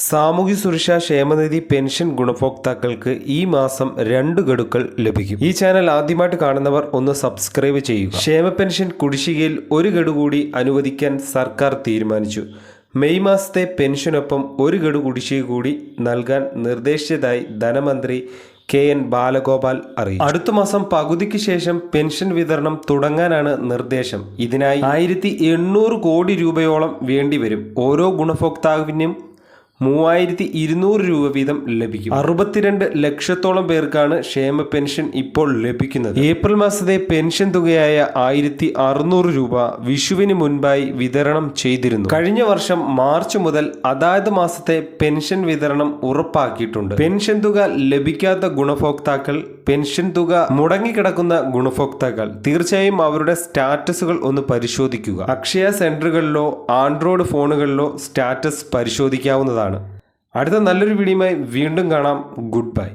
സാമൂഹ്യ സുരക്ഷാ ക്ഷേമനിധി പെൻഷൻ ഗുണഭോക്താക്കൾക്ക് ഈ മാസം 2 ഗഡുക്കൾ ലഭിക്കും. ഈ ചാനൽ ആദ്യമായിട്ട് കാണുന്നവർ ഒന്ന് സബ്സ്ക്രൈബ് ചെയ്യുക. ക്ഷേമ പെൻഷൻ കുടിശ്ശികയിൽ 1 ഗഡു കൂടി അനുവദിക്കാൻ സർക്കാർ തീരുമാനിച്ചു. മെയ് മാസത്തെ പെൻഷനൊപ്പം 1 ഗഡു കുടിശ്ശിക കൂടി നൽകാൻ നിർദ്ദേശിച്ചതായി ധനമന്ത്രി KN ബാലഗോപാൽ അറിയിച്ചു. അടുത്ത മാസം പകുതിക്ക് ശേഷം പെൻഷൻ വിതരണം തുടങ്ങാനാണ് നിർദ്ദേശം. ഇതിനായി 1800 കോടി രൂപയോളം വേണ്ടിവരും. ഓരോ ഗുണഭോക്താവിനും 3200 രൂപ വീതം ലഭിക്കും. 62 ലക്ഷത്തോളം പേർക്കാണ് ക്ഷേമ പെൻഷൻ ഇപ്പോൾ ലഭിക്കുന്നത്. ഏപ്രിൽ മാസത്തെ പെൻഷൻ തുകയായ 1600 രൂപ വിഷുവിന് മുൻപായി വിതരണം ചെയ്തിരുന്നു. കഴിഞ്ഞ വർഷം മാർച്ച് മുതൽ അതാത് മാസത്തെ പെൻഷൻ വിതരണം ഉറപ്പാക്കിയിട്ടുണ്ട്. പെൻഷൻ തുക ലഭിക്കാത്ത ഗുണഭോക്താക്കൾ, പെൻഷൻ തുക മുടങ്ങിക്കിടക്കുന്ന ഗുണഭോക്താക്കൾ തീർച്ചയായും അവരുടെ സ്റ്റാറ്റസുകൾ ഒന്ന് പരിശോധിക്കുക. അക്ഷയ സെന്ററുകളിലോ ആൻഡ്രോയിഡ് ഫോണുകളിലോ സ്റ്റാറ്റസ് പരിശോധിക്കാവുന്നതാണ്. അടുത്ത നല്ലൊരു വീഡിയോയുമായി വീണ്ടും കാണാം. Good bye.